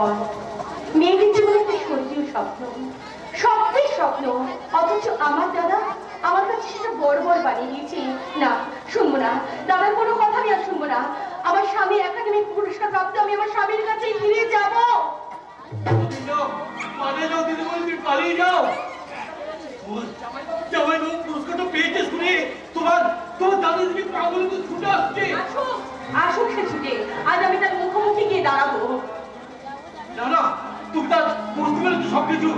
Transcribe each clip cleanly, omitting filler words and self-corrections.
ঘর, মেয়েটির জীবনে একটা স্বর্গীয় স্বপ্ন, স্বপ্নের স্বপ্ন। অথচ আমার দাদা আমার কাছে সেটা বড় বড় বানিয়ে দিয়েছে। না, শুনবো না, দাদার কোনো কথা আমি আর শুনবো না। আমার স্বামী একাডেমি পুরস্কার প্রাপ্ত, আমি আমার স্বামীর কাছে ফিরে যাব। পালিয়ে যাও, জামাই বাবু পুরস্কারটা পেয়েছে শুনে তোমার দাদা দিকে পাগল করে ছুটে আসছে। আসুক সে ছুটে, আজ আমি তার মুখোমুখি গিয়ে দাঁড়াবো। না না, তুমি তার বুঝতে পেরেছো সবকিছু,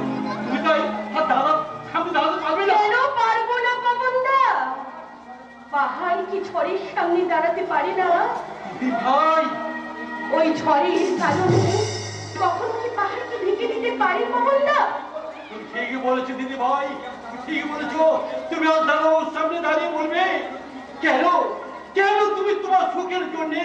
তুমি তাই আর দাদা সামনে দাঁড়াতে পারবে না। কেন পারবো না পবনদা? পাহাড় কি ঝড়ের সামনে দাঁড়াতে পারে না? ভাই, ওই ঝড়ের কারণে কখনো কি পাহাড়কে ঢেকে দিতে পারে পবনদা? তুমি ঠিকই বলেছো দিদি ভাই, তুমি ঠিকই বলেছো। তুমি আর দাদা ওর সামনে দাঁড়িয়ে বলবে কেন কেন তুমি তোমার সুখের জন্য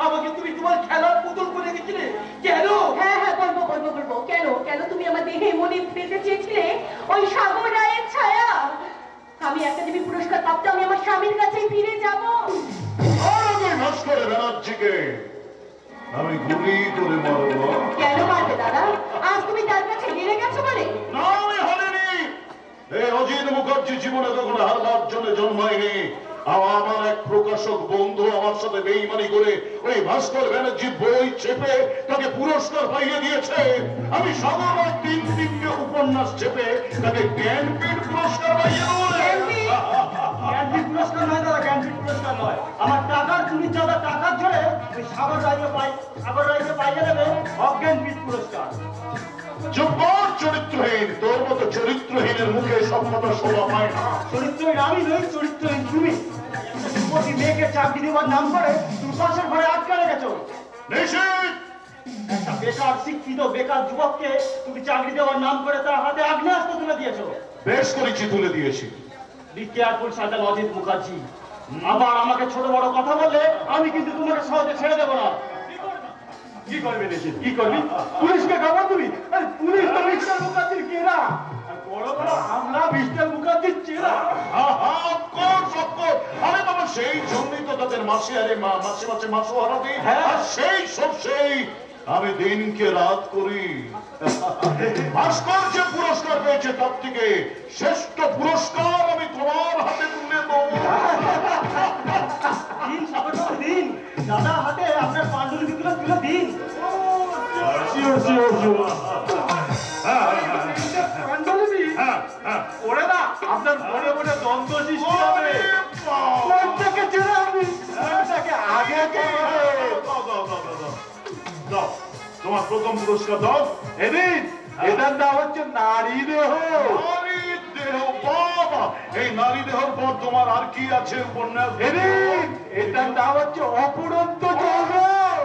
আমাকে তুমি তোমার খেলার পুতুল করে রেখেছিলে কেন? হ্যাঁ হ্যাঁ, বলবো বলবো বলবো। কেন কেন তুমি আমার দেহে মনে পেতে চেয়েছিলে ওই সাগর রায়ের ছায়া? আমি একাডেমি পুরস্কার প্রাপ্ত, আমি আমার স্বামীর কাছে ফিরে যাব। ভাস্কর ব্যানার্জিকে আমি গুলি করে মারবো। কেন মারবে দাদা? আজ তুমি তার কাছে হেরে গেছো বলে? না, আমি হারিনি। এই অজিত মুখার্জি জীবনে তখন হারবার জন্য জন্মায়নি। আমার এক প্রকাশক বন্ধু আমার সাথে বেইমানি করে ওই ভাস্কর ব্যানার্জি বই চেপে তাকে পুরস্কার পাইয়ে দিয়েছে। আমি সাগর তিনটে উপন্যাস চেপে তাকে জ্ঞানপীঠ পুরস্কার পাইয়ে দেবো। জ্ঞানপীঠ পুরস্কার নয় দাদা, জ্ঞানপীঠ পুরস্কার নয়। আমার টাকার তুমি দাদা, টাকার জোরে ওই সাগর রায়কে পাইয়ে দেবে অজ্ঞানপীঠ পুরস্কার। চুপর চরিত্রহীন, তোর মতো চরিত্রহীনের মুখে সব কথা শোভা পায় না। চরিত্রহীন আমি নই, চরিত্রহীন তুমি। যুবতী মেয়েকে চাকরি দেওয়ার নাম করে তুমি পাশের ঘরে আটকে রেখেছো। একটা বেকার শিক্ষিত বেকার যুবককে তুমি চাকরি দেওয়ার নাম করে তার হাতে আগ্নেয়াস্ত্র তুলে দিয়েছো। বেশ করেছি, তুলে দিয়েছি। কেয়ারফুল সার্জন অজিত মুখার্জি, আবার আমাকে ছোট বড় কথা বললে আমি কিন্তু তোমাকে সহজে ছেড়ে দেবো না। কি করবে দেখি, কি করবি? পুলিশকে খাবার তুমি? পুলিশ তো মিস্টার মুখার্জির কেনা, আর বড় বড় আমরা মিস্টার মুখার্জির চেনা। আরে বাবা, সেই জন্যই তো তাদের মাসে মাসোহারা দিই। আর সেই আমি দিনকে রাত করি। ভাস্কর যে পুরস্কার পেয়েছে তার থেকে শ্রেষ্ঠ পুরস্কার আমি তোমার হাতে তুলে দেবো। দিন দাদা হাতে আপনার পাণ্ডুলিপিগুলো তুলে দিন। ওরে না, আপনার মনে মনে দ্বন্দ্ব সৃষ্টি হবে। তোমার প্রথম পুরস্কার দাও। এটার নাম হচ্ছে নারী দেহ। নারী দেহ, বাবা! এই নারী দেহর পর তোমার আর কি আছে উপন্যাস? এটার নাম হচ্ছে অপুরন্ত যৌবন।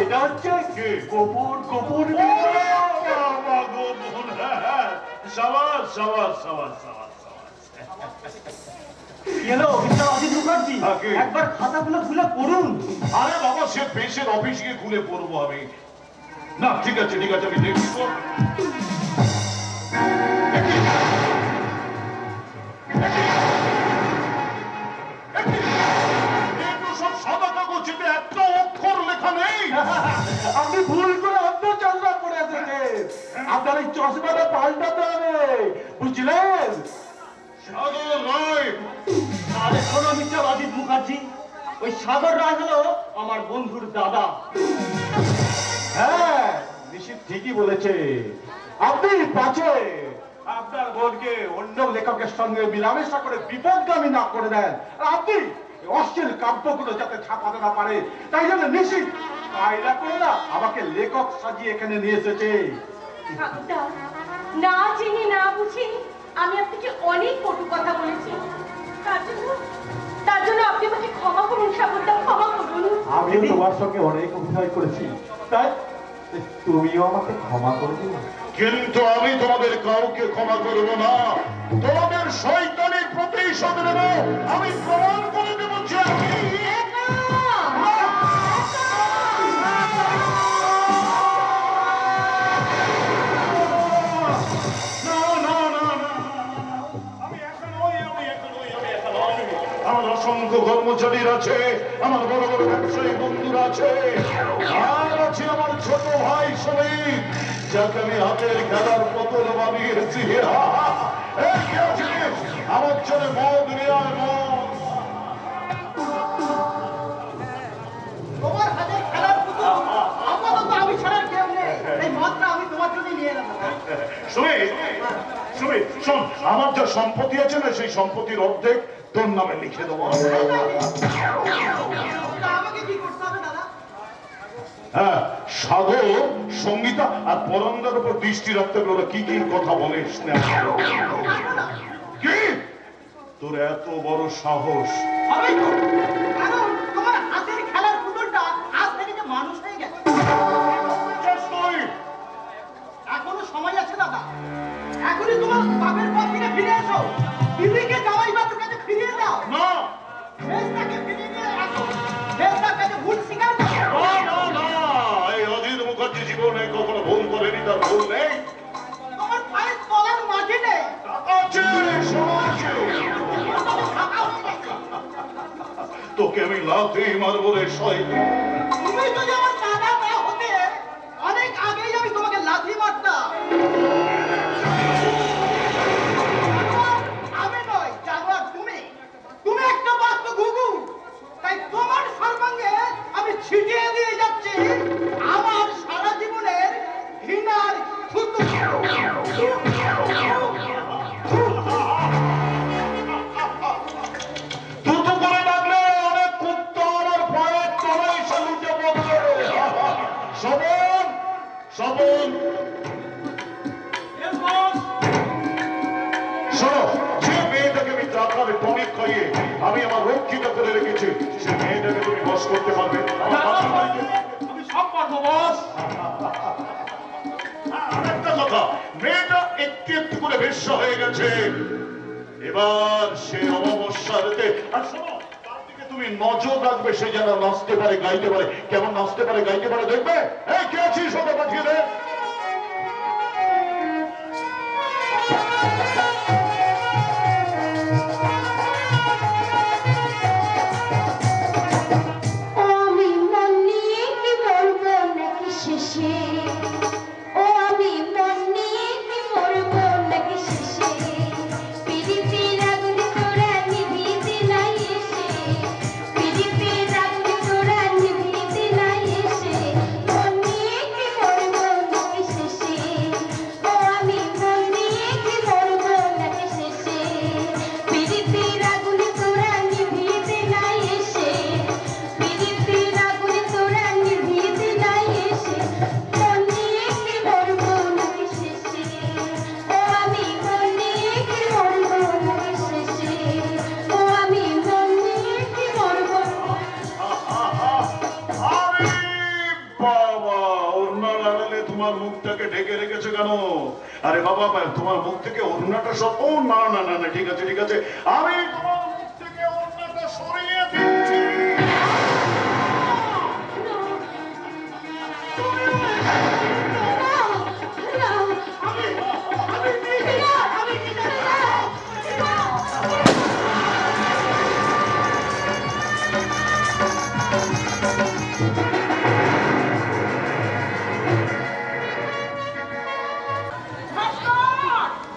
এটা হচ্ছে গোপন গোপন। সাবাস সাবাস সাবাস সাবাস। মুখার্জি, একবার খাতাগুলো খুলে পড়ুন। আরে বাবা, সে পেশের অফিস গিয়ে খুলে পড়বো আমি। না, ঠিক আছে আমি দেখি। সব সাদা কাগজে একটা অক্ষর লেখা নেই। আপনি ভুল করে অন্য চন্দ্রা পড়ে এসেছেন। আপনার এই চশমাটা পাল্টাতে হবে, বুঝলেন? সাগর রায়। আরে শোনো মিস্টার অজিত মুখার্জি, ওই সাগর রায় হলো আমার বন্ধুর দাদা। হ্যাঁ, নিশ্চিত ঠিকই বলেছে। আপনি পাচ্ছে আপনার বোনকে অন্য লেখকের সঙ্গে মিলামেশা করে বিপদগামী না করে দেন। আর আপনি অশ্লীল কাব্যগুলো যাতে ছাপাতে না পারে তাই জন্য নিশ্চিত কায়দা করে না আমাকে লেখক সাজিয়ে এখানে নিয়ে এসেছে। না জেনে না বুঝে আমি আপনাকে অনেক কটু কথা বলেছি। তার জন্য আপনি আমাকে ক্ষমা করুন সাগরদা, ক্ষমা করুন। আমিও তোমার সঙ্গে অনেক অভিনয় করেছি, তাই তুমিও আমাকে ক্ষমা করে দিও। কিন্তু আমি তোমাদের কাউকে ক্ষমা করবো না। তোমাদের শয়তানের প্রতিশোধ নেব। আমি প্রমাণ করে দেব যে আমি আমার অসংখ্য কর্ম কর্মচারীর আছে, আমার বড় বড় ব্যবসায়ী বন্ধুরা আছে, আর আছে আমার ছোট ভাই শ্রমিক, যাকে আমি হাতের খেলার পুতুল বানিয়েছি। এই কে আছিস? আমার জন্য মদ নিয়ে আয়, মদ। তোমার হাতের খেলার পুতুল আপাতত আমি ছাড়ার কেউ নেই, এই মদটা আমি তোমার জন্য নিয়ে এলাম। সুমিত, সুমিত, শোন, আমার যা সম্পত্তি আছে না, সেই সম্পত্তির অর্ধেক তোর নামে লিখে দেবো। তা আমাকে কি করতে হবে দাদা? হ্যাঁ, সাগর, সঙ্গীতা আর পরন্দার উপর দৃষ্টি রাখতে হবে, ওরা কি কি কথা বলিস না। কি তোর এত বড় সাহস? হবে তো, কারণ তোমার হাতের খেলার পুতুলটা আজ থেকে যে মানুষ হয়ে গেছে। এখনো সময় আছে দাদা, এখনই তোমার বাপের পথ থেকে ফিরে এসো, দিদিকে জামাই বাবুর কাছে ফিরিয়ে দাও। না, বেশটাকে ফিরিয়ে নিয়ে আসো, বেশটার কাছে ভুল স্বীকার করো। না, না, না, এই অজিত মুখার্জি জীবনে কখনো ভুল করেনি, তার ভুল নেই। তোমার পায়ের তলার মাটি নেই, টাকা আছে, সোনা আছে। তবে ফাঁকা হয়ে গেছে। তোকে আমি লাথি মারবো রে শয়তান। তুমি যদি আমার দাদা না হতে, অনেক আগেই আমি তোমাকে লাথি মারতাম। আমি নয়, জানোয়ার তুমি। তুমি একটা বাস্ত ঘুঘু। তাই তোমার সর্বাঙ্গে আমি ছিটিয়ে দিয়ে যাচ্ছি আমার সারা জীবনের ঘৃণার থুতু। তুতু করে ডাকলে অনেক কুত্তা আমার পায়ের তলায় এসে লুটে পড়বে। শোভন, শোভন, শোনো, যে মেয়েটাকে আমি চাকরাবে টনিক খাইয়ে আমি আমার রক্ষিত করে রেখেছি, সে মেয়েটাকে তুমি বস করতে পারবে? আমার পাশের বাড়িতে- আমি সব পারবো বস। আরেকটা কথা, মেয়েটা একটু একটু করে বেশ্যা হয়ে গেছে, এবার সে অমাবস্যাতে, আর শোনো, তার দিকে তুমি নজর রাখবে, সে যেন নাচতে পারে, গাইতে পারে। কেমন নাচতে পারে, গাইতে পারে দেখবে। এই কে আছিস, ওটা পাঠিয়ে দে। ও আমি মন নিয়ে কি বলবো নাকি শেষে, ও আমি মন নিয়ে কি বলবো নাকি শেষে, পিড়িতের আগুন তোরা নিভিতে নাই এসে, পিড়িতের আগুন তোরা নিভিতে নাই এসে, মন নিয়ে কি বলবো নাকি শেষে, ও আমি মন নিয়ে কি বলবো নাকি শেষে, পিড়িতের আগুন তোরা নিভিতে নাই এসে, পিড়িতের আগুন তোরা নিভিতে নাই এসে, মন নিয়ে কি বলবো নাকি শেষে, ও আমি মন নিয়ে কি বলবো নাকি শেষে, ও আমি মন নিয়ে কি বলবো। আরে বাবা, ওড়না লাগালে তোমার মুখটাকে ঢেকে রেখেছে কেন? আরে বাবা, তোমার মুখ থেকে ওড়নাটা সব, ও না না না না, ঠিক আছে ঠিক আছে, আমি তোমার মুখ থেকে ওড়নাটা সরিয়ে দিচ্ছি।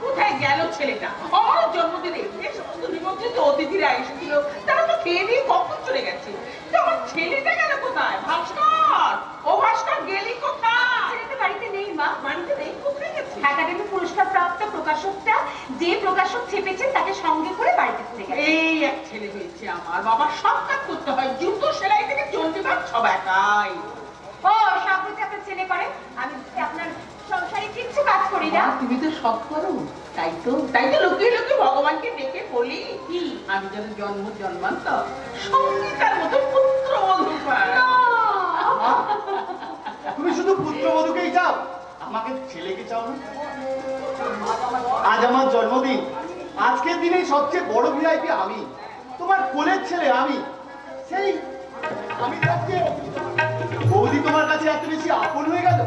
কোথায় গেল ছেলেটা? আমার জন্মদিনে এই সমস্ত নিমন্ত্রিত অতিথিরা এসেছিল, তারা তো খেয়ে দিয়ে কখন চলে গেছে। তো আমার ছেলেটা গেল কোথায়? ভাস্কর, ও ভাস্কর, গেলি কোথায়? ছেলেটা বাড়িতে নেই মা। বাড়িতে নেই? কোথায় গেছে? একাডেমি পুরস্কার প্রাপ্ত প্রকাশকটা, যে প্রকাশক ছেপেছেন তাকে সঙ্গে করে বাড়িতে চলে গেছে। এই এক ছেলে হয়েছে আমার, বাবা সব কাজ করতে হয়, জুতো সেলাই থেকে চণ্ডীপাঠ সব একাই। ও সব কিছু আপনার ছেলে করে, আমি আপনার সংসারে কিচ্ছু কাজ করি না। তুমি তো সব করো, তাই তো লুকিয়ে লুকিয়ে ভগবানকে ডেকে বলি কি আমি যেন জন্ম জন্মান্তর সঙ্গীতার মতো পুত্র বধূ পাই। তুমি শুধু পুত্রবধূকেই চাও, আমাকে ছেলেকে চাও না? আজ আমার জন্মদিন, আজকের দিনে সবচেয়ে বড় ভিআইপি আমি, তোমার কোলের ছেলে আমি। সেই আমি থাকতে বৌদি তোমার কাছে এত বেশি আপন হয়ে গেল।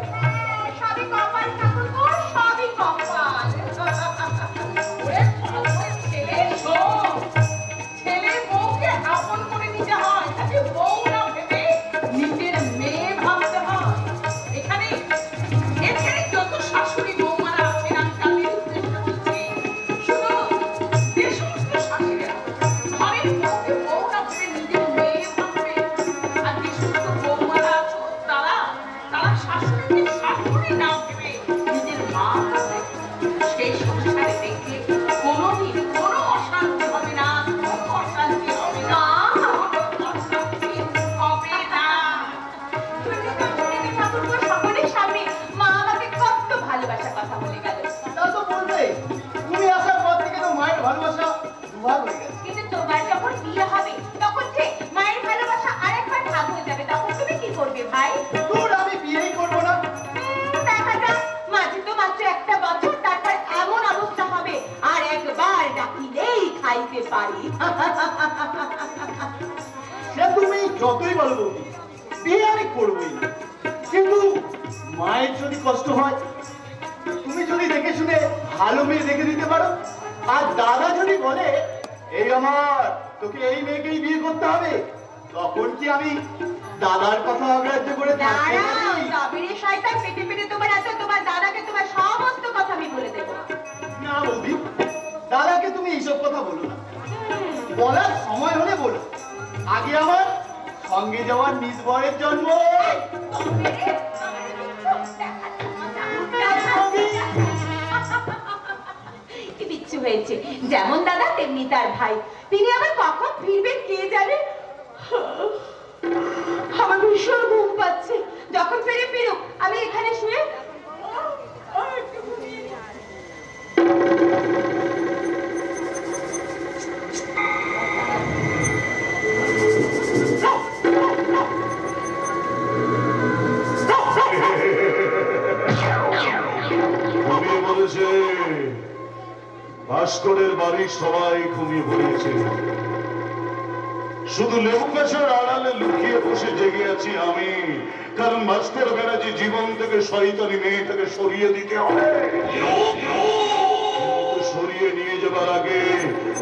সবই কপাল ঠাকুর গো, সবই কপাল। ওরে পাগল ছেলে, শোন, ছেলের বউকে আপন করে নিতে দুভাগ হয়ে গেছে। কিন্তু তোমার যখন বিয়ে হবে তখন যে মায়ের ভালোবাসা আরেকবার ভাগ হয়ে যাবে, তখন তুমি কি করবে ভাই? দূর, আমি বিয়েই করবো না। দেখা যাক, মাঝে তো মাত্র একটা বছর, তারপর এমন অবস্থা হবে আর একবার ডাকিলেই খাইতে পারি। সে তুমি যতই বলো বৌদি, বিয়ে আমি করবোই না। কিন্তু মায়ের যদি কষ্ট হয়, তুমি যদি দেখে শুনে ভালো মেয়ে দেখে দিতে পারো, আর দাদা যদি বলে এই আমার তোকে এই মেয়েকেই বিয়ে করতে হবে, তখন কি আমি দাদার কথা অগ্রাহ্য করে থাকতে দাঁড়াও, পারি? তবে রে শয়তান, পেটে পেটে তোমার এত, তোমার দাদাকে তোমার সমস্ত কথা আমি বলে দেবো। না বৌদি, দাদাকে তুমি এইসব কথা বলো না, বলার সময় হলে বলো। আগে আমার সঙ্গে যাওয়ার নিজ বরের জন্ম। কি বিচ্ছু হয়েছে, যেমন দাদা তেমনি তার ভাই। তিনি আবার কখন ফিরবেন কে জানে। আমার ভীষণ ঘুম পাচ্ছে, যখন ফিরে ফিরুক আমি এখানে শুয়ে ঘুমিয়ে পড়েছে। ভাস্করের বাড়ির সবাই ঘুমিয়ে পড়েছে, শুধু লেবু গাছের আড়ালে লুকিয়ে বসে জেগে আছি আমি। কারণ ভাস্কর ব্যানার্জি জীবন থেকে শয়তানি মেয়েটাকে সরিয়ে দিতে হবে। কিন্তু সরিয়ে নিয়ে যাবার আগে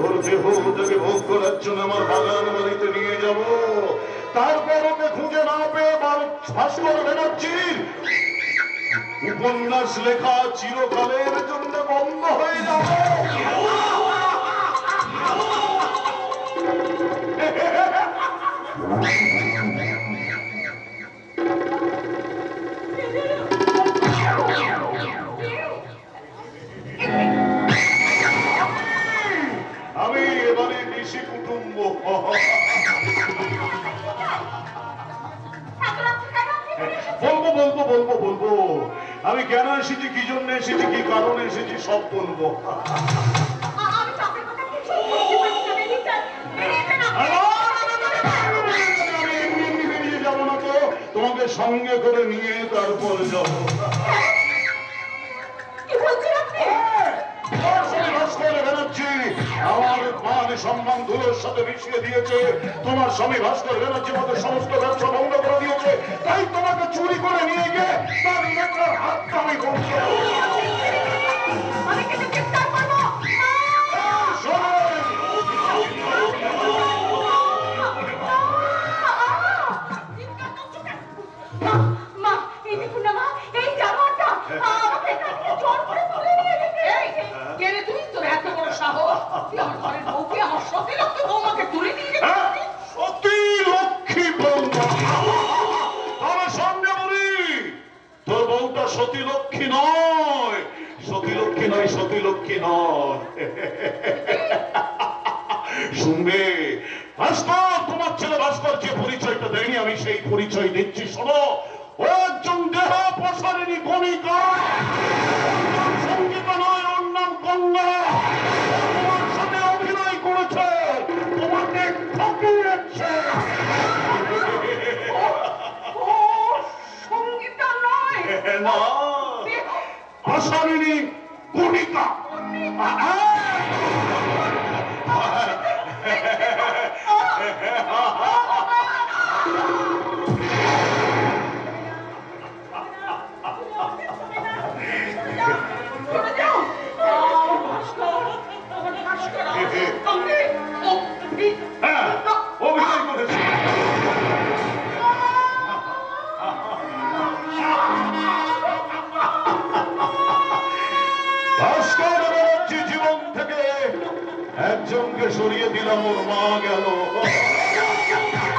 ওর দেহটাকে ভোগ করার জন্য আমার বাগান বাড়িতে নিয়ে যাব। তারপর ওকে খুঁজে না পেয়ে ভাস্কর ব্যানার্জির উপন্যাস লেখা চিরকালের জন্য বন্ধ হয়ে যাবে। আমি এবারে নিশি কুটুম্ব। বলবো আমি কেন এসেছি, কি জন্য এসেছি, কি কারণে এসেছি, সব বলবো। আমি চাপের কথা কিছু বলতে পারছি না, বেরিয়ে যান। আমি এমনি বেরিয়ে যাবো না তো, তোমাকে সঙ্গে করে নিয়ে তারপর যাবো। কি বলছেন আপনি? আমার মান সম্মান ধুলোর সাথে মিশিয়ে দিয়েছে। তোমার স্বামী ভাস্কর ব্যানার্জি মতো সমস্ত ব্যবসা বন্ধ করে দিয়েছে, তাই তোমাকে চুরি করে নিয়ে গিয়ে তার নেতার হাতটা আমি করছি। আমি কিন্তু চিৎকার করবো। মা, এই দেখুন না মা, এই জানোয়ারটা আমাকে এখান থেকে জোর করে তুলে নিয়ে গেছে। কে রে তুই? তোর এত বড় সাহস? তুই আমার ঘরের বউকে, আমার সতী লক্ষ্মী বৌমাকে তুলে নিয়ে গেছিস? সতী লক্ষ্মী বৌমা? আমার সামনে বলি, তোর বউটা সতী লক্ষ্মী নয়, সতী লক্ষ্মী নয়, সতী লক্ষ্মী নয়। শুনবে ভাস্কর, তোমার ছেলে ভাস্কর যে পরিচয়টা দেয়নি আমি সেই পরিচয় দিচ্ছি। শোনো, ও একজন দেহ প্রসারিণী কণিকা, সঙ্গীত নয়, ওর নাম কন্যা। তোমার সাথে অভিনয় করেছে, তোমাকে ঠকিয়েছে। ও সঙ্গীতা নয়, না, প্রসারিণী কণিকা। চলে যাও। ভাস্কর, আমার ভাস্কর, আমার সঙ্গে হ্যাঁ, অভিনয় করেছে। ভাস্কর ব্যানার্জি জীবন থেকে একজনকে সরিয়ে দিলাম, ওর মা গেল।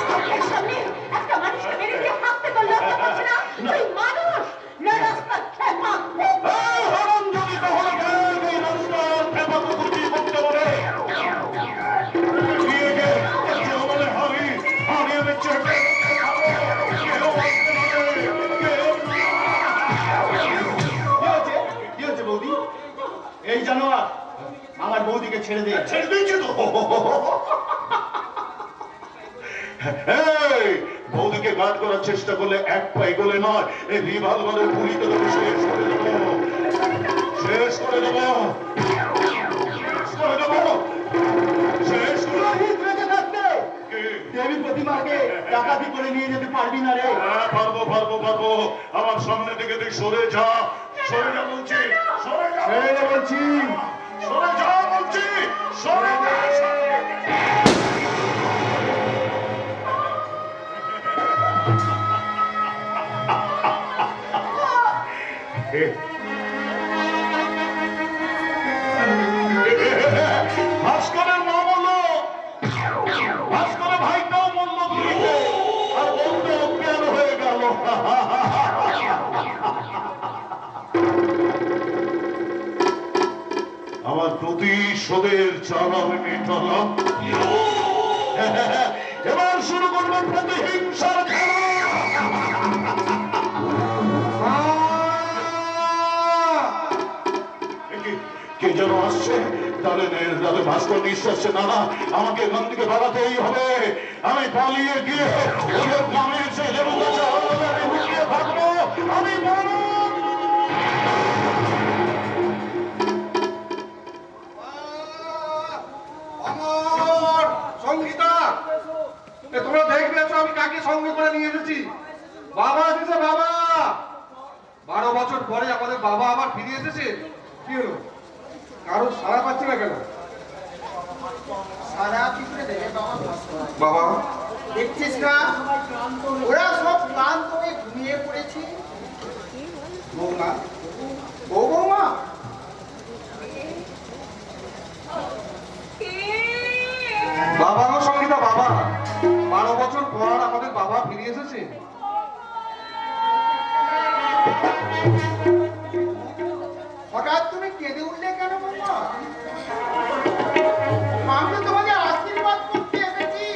চোখের সামনে একটা মানুষকে মেরে দিয়ে হাঁটতে করলে লজ্জা করছে না? তুই মানুষ না রাস্তার খেপা? যদি তাহলে এই রাস্তা খেপা কুকুরটি করতে পারে, আমি চেপে কেউ আসতে পারে, কেউ না। কি হচ্ছে বৌদি? এই জানোয়ার আমার বৌদিকে ছেড়ে দে। ছেড়ে দিয়েছি তো। এই, বৌদিকে গার্ড করার চেষ্টা করলে এক পা এগোলে নয়, এই রিভলভারের গুলিতে তোকে শেষ করে দেবো, শেষ করে দেবো, শেষ করে দেবো, শেষ করে দেবো। বেঁচে থাকতে দেবী প্রতিমাকে ডাকাতি করে নিয়ে যেতে পারবি না রে। হ্যাঁ, পারবো পারবো পারবো। আমার সামনে থেকে তুই সরে যা, সরে যা বলছি, সরে যা বলছি, সরে যা বলছি, সরে যা। ভাস্করের মা বললো, ভাস্করের ভাইটাও বলল গুলিতে, আর বলতে অজ্ঞান হয়ে গেল। আমার প্রতিশোধের চাল আমি মেটালাম, এবার শুরু করবো প্রতিহিংসার কে যেন আসছে। তাহলে ভাস্কর নিঃশ্বাসে না, আমাকে এখান থেকে পালাতেই হবে। আমি পালিয়ে গিয়ে ওদের গ্রামের যে লেবু গাছে আমি লুকিয়ে থাকবো। আমি বলবো আমার সঙ্গীতা, তোমরা দেখবে আমি কাকে সঙ্গে করে নিয়ে এসেছি। বাবা এসেছে, বাবা। 12 বছর পরে আমাদের বাবা আবার ফিরে এসেছে। কি হলো, কারো সারা পাচ্ছে না কেন? সারা কি করে দেবে বাবা? বাবা দেখছিস না, ওরা সব ক্লান্ত হয়ে ঘুমিয়ে পড়েছে। বৌমা, ও বৌমা, বাবা গো সঙ্গীতা, বাবা। 12 বছর পর আমাদের বাবা ফিরে এসেছে। হঠাৎ তুমি কেঁদে উঠলে কেন বৌমা? আমি তো তোমাদের আশীর্বাদ করতে এসেছি।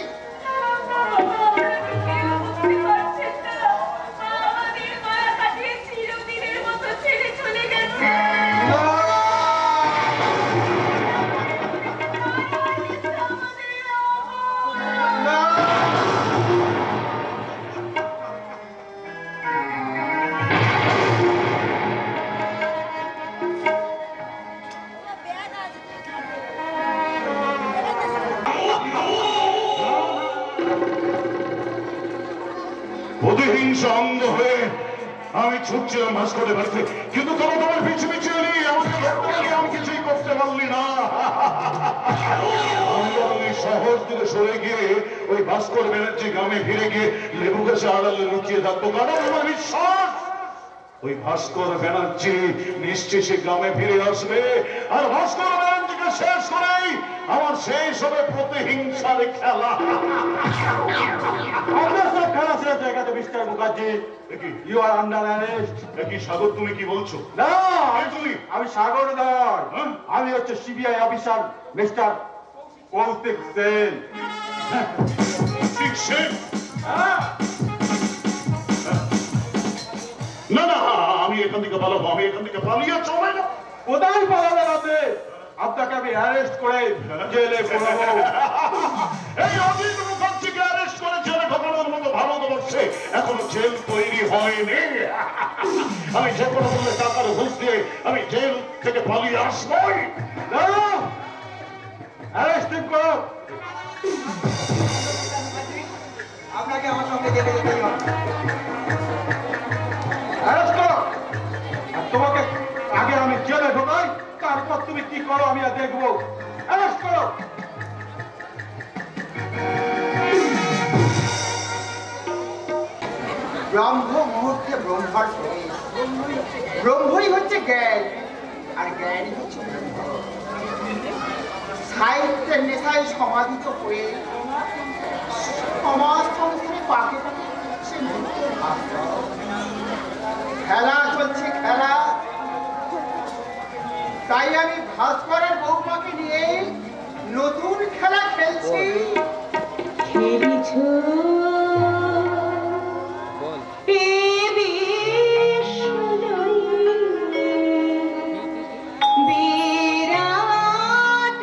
প্রতিহিংসা অন্ধ হয়ে আমি ছুটছিলাম ভাস্করের বাড়িতে, কিন্তু তোমার পিছু পিছু এলি, আমাকে ধরতে গেলে আমি কিছুই করতে পারলি না। আমি সহজ দিকে সরে গিয়ে ওই ভাস্কর ব্যানার্জি গ্রামে ফিরে গিয়ে লেবু গাছে আড়ালে লুকিয়ে থাকবো, কারণ আমার বিশ্বাস ওই ভাস্কর ব্যানার্জি নিশ্চয়ই সে গ্রামে ফিরে আসবে, আর ভাস্কর ব্যানার্জিকে শেষ করেই আমার শেষ হবে প্রতিহিংসার খেলা। আপনার সব খেলা শেষ হয়ে গেছে mister Mukherjee. You are under arrest. কি সাগর, তুমি কি বলছো? না, তুমি আমি সাগর নয়, হ্যাঁ? আমি হচ্ছে সিবিআই অফিসার মিস্টার কৌতিক সেন। না না, আমি এখান থেকে পালাবো, আমি এখান থেকে পালিয়ে চলে না। কোথায় পালাবেন আপনি? আপনাকে আমি অ্যারেস্ট করে জেলে পড়াবো। এই অজিত মুখার্জিকে অ্যারেস্ট করে জেলে ঢোকানোর মতো ভারতবর্ষে এখনো জেল তৈরি হয়নি। আমি যে কোনো মূল্যে টাকার ঘুষ দিয়ে আমি জেল থেকে পালিয়ে আসবোই। অ্যারেস্ট করো। আপনাকে আমার সঙ্গে যেতে যেতেই হবে। অ্যারেস্ট করো। আর তোমাকে আগে আমি জেলে ঢোকাই, তারপর তুমি কি করো আমি আর দেখবো। অ্যারেস্ট করো। ব্রহ্ম মুহূর্তে ব্রহ্মার প্রবেশ। ব্রহ্মই হচ্ছে জ্ঞান, আর জ্ঞানই হচ্ছে ব্রহ্ম। সাহিত্যের নেশায় সমাধিত হয়ে সমাজ সংসারে পাকে পাকে হচ্ছে মৃত্যুর ভাগ্য। খেলা চলছে খেলা, তাই আমি ভাস্করের বৌমাকে নিয়ে নতুন খেলা খেলছি। খেলেছো বিরাট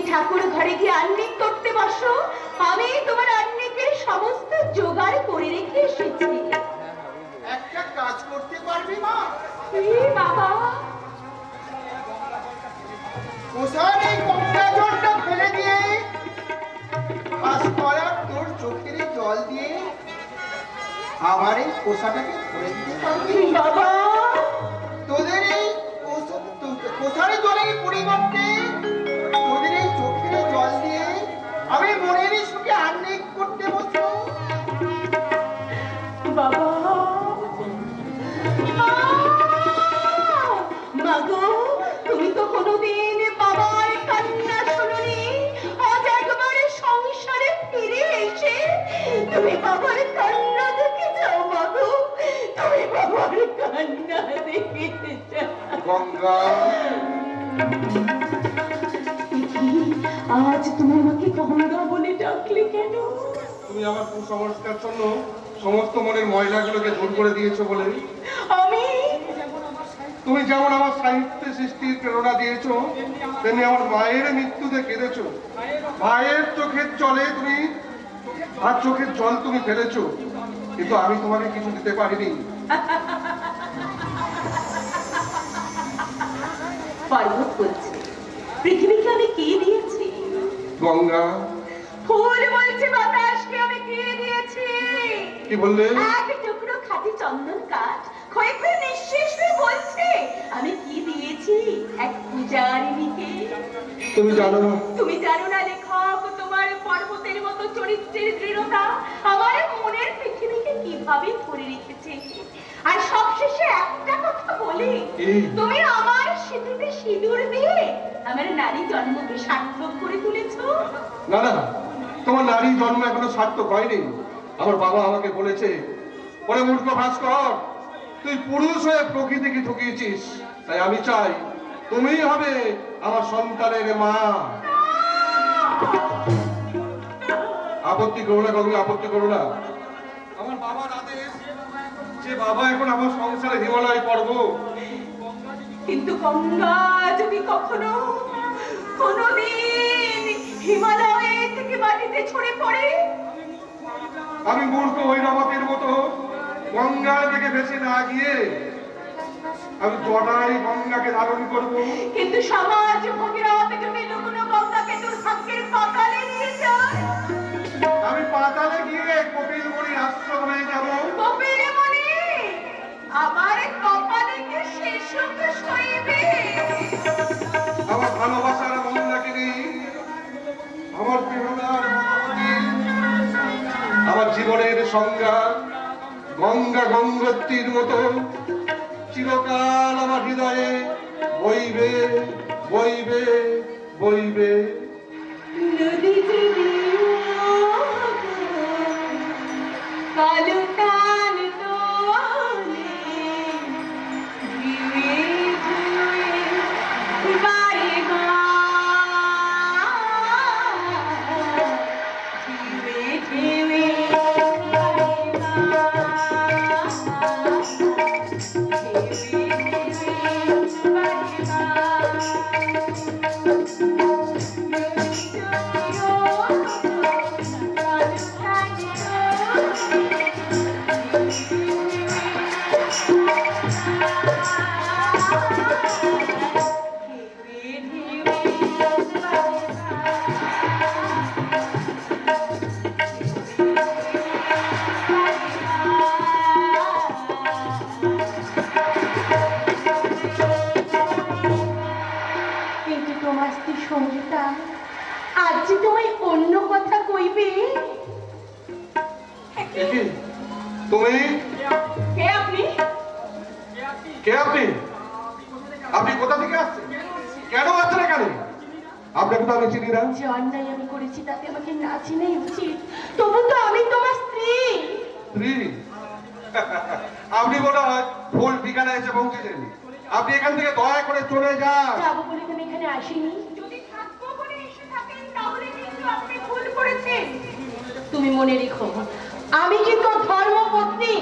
ঠাকুর ঘরে গিয়ে আহ্নিক করতে বসো। আমি তোমার আহ্নিকের সমস্ত জোগাড় করে রেখে এসেছি। একটা কাজ করতে পারবি মা? বাবা, কোষার এই গঙ্গা জলটা ফেলে দিয়ে আজ করার তোর চোখের জল দিয়ে আমার এই কোষাটাকে ভরে দিতে পারবি? বাবা, তোদের এই কোষার জলের পরিবর্তে তোদের এই চোখের জল দিয়ে আমি মনের সুখে আহ্নিক করতে বসবো। বাবা, মাগো, তুমি তো কোনোদিন বাবার কান্না শুনোনি। আজ একবারে সংসারে ফিরে এসে তুমি বাবার কান্না দেখে যাও। মাগো, তুমি বাবার কান্না দেখে যাও। গঙ্গা, আজ তুমি আমাকে গঙ্গা বলে ডাকলে কেন? তুমি আমার কুসংস্কার জন্য সমস্ত মনের ময়লাগুলোকে দূর করে দিয়েছো বলে। আমি তুমি যেমন আমার সাহিত্য সৃষ্টির প্রেরণা দিয়েছো, তেমনি আমার মায়ের মৃত্যুতে কেঁদেছো। মায়ের চোখের জলে তুমি আর চোখের জল তুমি ফেলেছো, কিন্তু আমি তোমাকে কিছু দিতে পারিনি। পর্বত বলছে, পৃথিবীকে আমি কি দিয়েছি? গঙ্গা। ফুল বলছে, বাতাসকে আমি কি দিয়েছি? কি বললে? এক টুকরো খাঁটি চন্দন কাঠ ক্ষয়ে ক্ষয়ে নিঃশেষ হয়ে বলছে, আমি কি দিয়েছি? এক পূজারিণীকে। তুমি জানো না? তুমি জানো না লেখক, তোমার পর্বতের মতো চরিত্রের দৃঢ়তা আমার মনের পৃথিবীকে কিভাবে ধরে রেখেছে। আর সবশেষে একটা কথা বলি, তুমি আমার স্মৃতিতে সিঁদুর দিয়ে আমার নারী জন্মকে সার্থক করে তুলেছো। না না, তোমার নারী জন্ম এখনো সার্থক হয়নি। আমার বাবা আমাকে বলেছে, ওরে মূর্খ ভাস্কর, তুই পুরুষ হয়ে প্রকৃতিকে ঠকিয়েছিস। তাই আমি চাই তুমিই হবে আমার সন্তানের মা। আপত্তি করো না গঙ্গা, আপত্তি করো না। আমার বাবার আদেশ যে বাবা এখন আমার সংসারে হিমালয় পর্বত। কিন্তু গঙ্গা যদি কখনো কোনোদিন হিমালয়ে থেকে মাটিতে ছড়ে পড়ে, আমি মূর্খ হৈরবতের মতো গঙ্গার দিকে ভেসে না গিয়ে আমি জটাই গঙ্গাকে ধারণ করব। কিন্তু সমাজ ভগীরথ যদি লুকনো গঙ্গাকে দুর্ভাগ্যের পাতালে নিয়ে যায়, আমি পাতালে গিয়ে কপিল মুনির আশ্রমে যাব। কপিল মুনি আমার কপালে কি সে সুখ সইবে? আমার ভালোবাসার মন্দাকিনী, আমার প্রেরণার ভগবতী, আমার জীবনের সংজ্ঞা গঙ্গা গঙ্গোত্রীর মতো চিরকাল আমার হৃদয়ে বইবে বইবে বইবে। নদী যদি কালো টান তোলে, ধীরে ধীরে বারে ধীরে ধীরে সঙ্গীতা, আজ যে তোমায় অন্য কথা কইবে। তুমি কে আপনি? কে আপনি? আপনি কোথা থেকে আসছেন? কেন আসছেন এখানে? আপনাকে তো আমি চিনি না। যে অন্যায় আমি করেছি তাতে আমাকে না চিনাই উচিত, তবু তো আমি তোমার স্ত্রী। স্ত্রী? আপনি মনে হয় ভুল ঠিকানা এসে পৌঁছেছেন। আপনি এখান থেকে দয়া করে চলে যান। যাবো বলে তুমি এখানে আসিনি। যদি থাকবো বলে এসে থাকেন তাহলে কিন্তু আপনি ভুল করেছেন। তুমি মনে রেখো, আমি কিন্তু ধর্মপত্নী।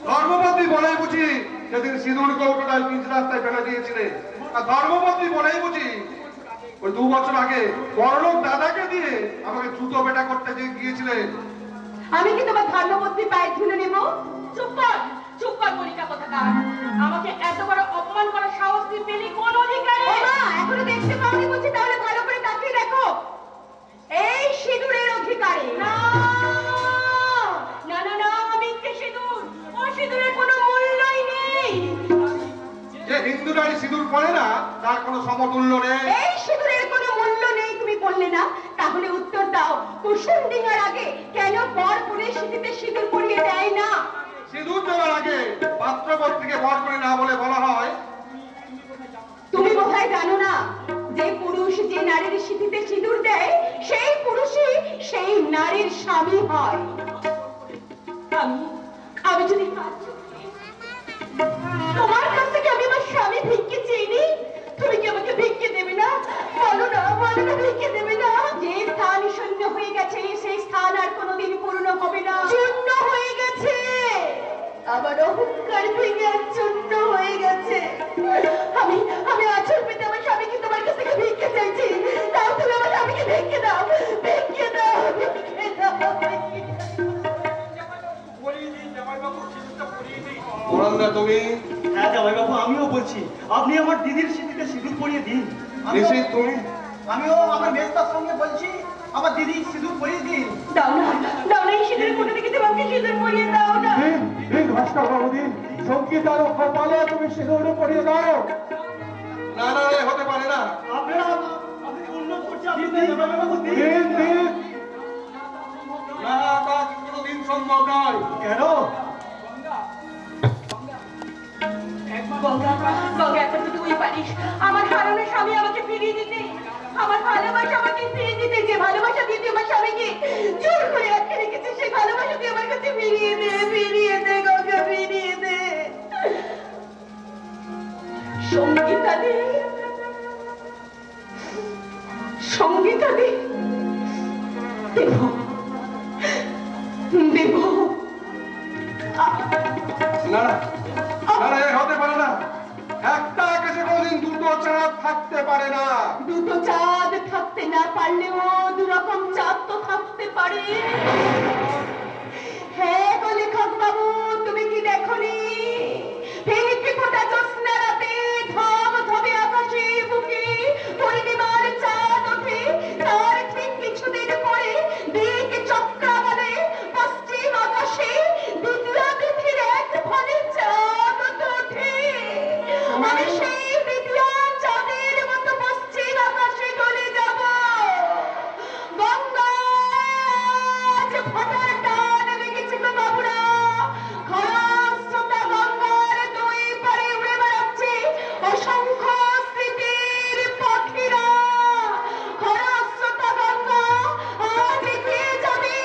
ধর্মপত্নী বলেই বুঝি সেদিন সিঁদুর কৌটোটায় পিচ রাস্তায় ফেলে দিয়েছিলেন। আর ধর্মপত্নী বলেই বুঝি ওই 2 বছর আগে বড়লোক দাদাকে দিয়ে আমাকে জুতো পেটা করতে গিয়েছিলেন। আমি কি তোমার ধর্মপত্নী পায়ে ধুলে নেব? চুপ কর মনিকা কোথাকার। আমাকে এত বড় অপমান করার সাহস তুই পেলি কোন অধিকারে? ও মা, এখনো দেখতে পাওনি বলছি, তাহলে ভালো করে তাকিয়ে দেখো। এই সিঁদুরের অধিকারে। না না না না, মিথ্যে সিঁদুর। ও সিঁদুরের কোনো মূল্যই নেই। যে হিন্দু নারী সিঁদুর পরে না তার কোনো সমতুল্য নেই। এই সিঁদুরের কোনো মূল্য নেই তুমি বললে না? তাহলে উত্তর দাও, কুসুম ডিঙার আগে কেন বর পুরে সিঁথিতে সিঁদুর পরিয়ে দেয় না? সিঁদুর দেওয়ার আগে পাত্রপত্রীকে বর করে না বলে বলা হয়। তুমি বোধহয় জানো না যে পুরুষ যে নারীর সিঁথিতে সিঁদুর দেয় সেই পুরুষই সেই নারীর স্বামী হয়। আমি যদি তোমার কাছ থেকে আমি আমার স্বামী ভিক্ষে চেয়েনি, তুমি কি আমাকে ভিক্ষে দেবে না? বলো না ভিক্ষে দেবে না? যে স্থান শূন্য হয়ে গেছে সেই স্থান আর কোনোদিন পূর্ণ হবে না। শূন্য হয়ে গেছে, আমার অহংকার ভেঙে চূর্ণ হয়ে গেছে। আমি আচর পেতে আমার স্বামীকে তোমার কাছ থেকে ভিক্ষে চাইছি, তাও তুমি আমার স্বামীকে ভিক্ষে দাও, ভিক্ষে দাও, ভিক্ষে দাও। পরান্দা তুমি? হ্যাঁ জামাইবাবু, আমিও বলছি আপনি আমার দিদির সিঁথিতে সিঁদুর পরিয়ে দিন। নিশ্চিত তুমি? আমিও আমার মেজদার সঙ্গে বলছি আমার দিদি সিঁদুর পরিয়ে দিন। দাও না এই সিঁদুর কোথা থেকে তোমাকে সিঁদুর পরিয়ে দাও না। ভাস্কর বাবুদি, সঙ্গীত আর কপালে তুমি সিঁদুর পরিয়ে দাও। না না, এ হতে পারে না। আপনারা উন্নত করছে, আপনি জামাইবাবু দিন। দিন না, তা কোনোদিন সম্ভব নয়। কেন? গঙ্গা, এখন তো তুই পারিস আমার হারানো স্বামী আমাকে ফিরিয়ে দিতে, আমার ভালোবাসা আমাকে ফিরিয়ে দিতে। যে ভালোবাসা দিয়ে তুই আমার স্বামীকে জোর করে আটকে রেখেছিস, সেই ভালোবাসা তুই আমার কাছে ফিরিয়ে দে গঙ্গা, ফিরিয়ে দে। সঙ্গীতা দে দেব। না না, এ হতে পারে না। একটা আকাশে কোনদিন দুটো চাঁদ থাকতে পারে না। দুটো চাঁদ থাকতে না পারলেও দুরকম চাঁদ তো থাকতে পারে। হ্যাঁ গো লেখক বাবু, তুমি কি দেখনি ফেলিকে ফোটা জ্যোৎস্না রাতে ধবে আকাশে বুকে পূর্ণিমার চাঁদ ওঠে, তার ঠিক কিছুদিন পরে দিক চক্রাবলে পশ্চিম আকাশে দ্বিতীয় তিথির এক ফলে চাঁদ ওঠে। মানে সেই দ্বিতীয় চাঁদের মতো পশ্চিম আকাশে চলে যাব। গঙ্গা যে ফোটার টান লেগেছে গো বাবুরা, খরস্রোতা গঙ্গার দুই পারে উড়ে বেড়াচ্ছে অসংখ্য স্মৃতির পাখিরা। খরস্রোতা গঙ্গা আজ এগিয়ে যাবে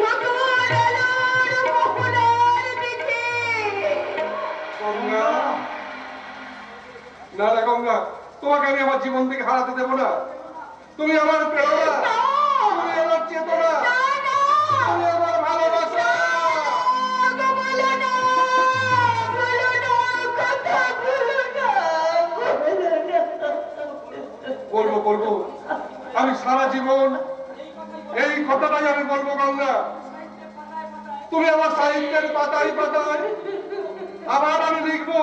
নতুন আলোর মোহনার দিকে। গঙ্গা, না না গঙ্গা, তোমাকে আমি আমার জীবন থেকে হারাতে দেবো না। তুমি আমার প্রেরণা, তুমি আমার চেতনা, তুমি আমার ভালোবাসা। বলবো, আমি সারা জীবন এই কথাটাই আমি বলবো গঙ্গা। তুমি আমার সাহিত্যের পাতায় পাতায় আবার আমি লিখবো,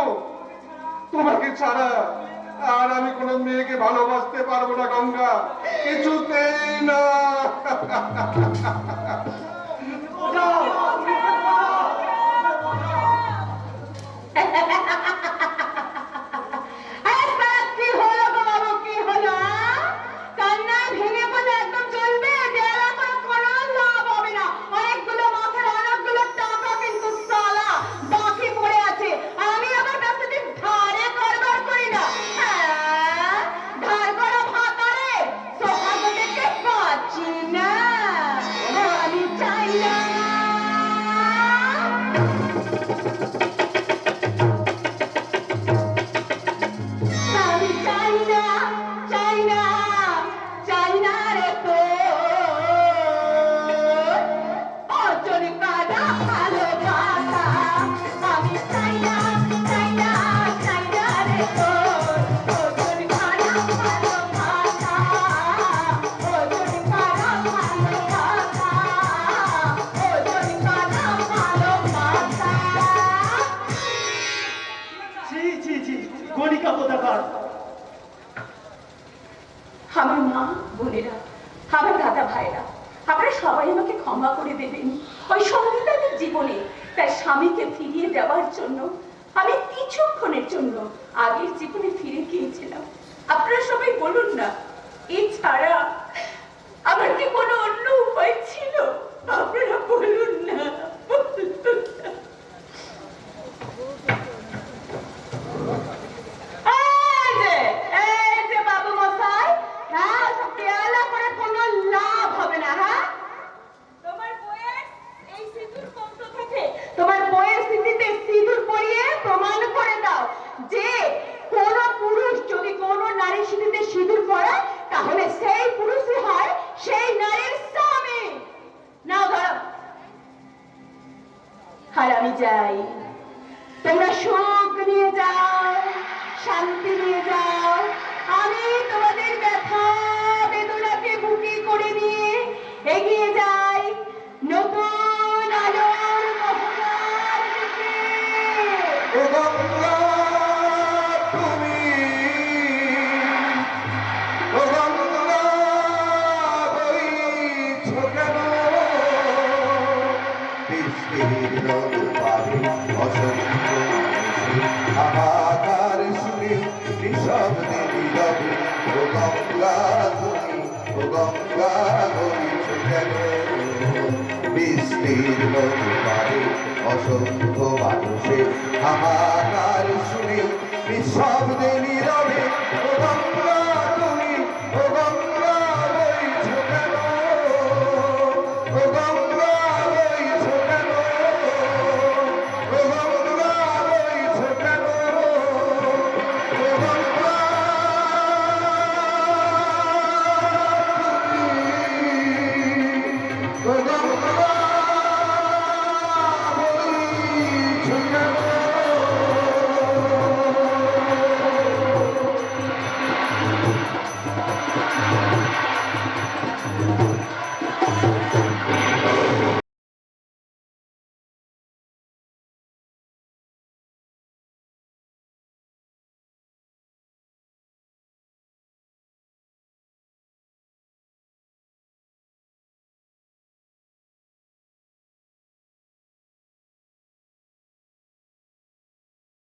তোমাকে ছাড়া আর আমি কোনো মেয়েকে ভালোবাসতে পারবো না গঙ্গা, কিছুতেই না। কি হলো গো বাবু, কি হলো? কান্না ভেঙে বলে একদম চলবে? দেওয়া কোনো লাভ হবে না। অনেকগুলো মাসের অনেকগুলো টাকা কিন্তু সালা বাকি পড়ে আছে। আমি আমার কাছ থেকে ধারে কারবার করি না। হ্যাঁ, ধার করা ভাতারে সোহাগ দেখতে পাচ্ছি না। করে দেবেন ওই সঙ্গীতাদের জীবনে তার স্বামীকে ফিরিয়ে দেওয়ার জন্য আমি কিছুক্ষণের জন্য আগের জীবনে ফিরে গিয়েছিলাম। আপনারা সবাই বলুন না, এছাড়া আমার কি কোনো অন্য উপায় ছিল? আপনারা বলুন না, বলুন না। এই যে বাবু মশাই, হ্যাঁ সব পেয়ালা করে কোনো লাভ হবে না। হ্যাঁ, তোমার বইয়ের এই সিঁদুর কত থাকে? তোমার বইয়ের স্মৃতিতে সিঁদুর পরিয়ে প্রমাণ করে দাও যে কোন পুরুষ যদি কোন নারীর স্মৃতিতে সিঁদুর পরায় তাহলে সেই পুরুষই হয় সেই নারীর স্বামী। নাও ধরো। আর আমি যাই, তোমরা সুখ নিয়ে যাও, শান্তি নিয়ে যাও। আমি তোমাদের ব্যথা বেদনাকে বুকে করে নিয়ে এগিয়ে যাই নতুন আলোর মোহনার দিকে। ও গঙ্গা তুমি, ও গঙ্গা বইছো কেন? বৃষ্টির রোদ পারে অসংখ্য হাহাকার শুনে নিঃশব্দে নীরবে। ও গঙ্গা তুমি, ও গঙ্গা বইছো কেন? বৃষ্টির রোদ পারে অসংখ্য মানুষের হাহাকার শুনে নিঃশব্দে নীরবে। ও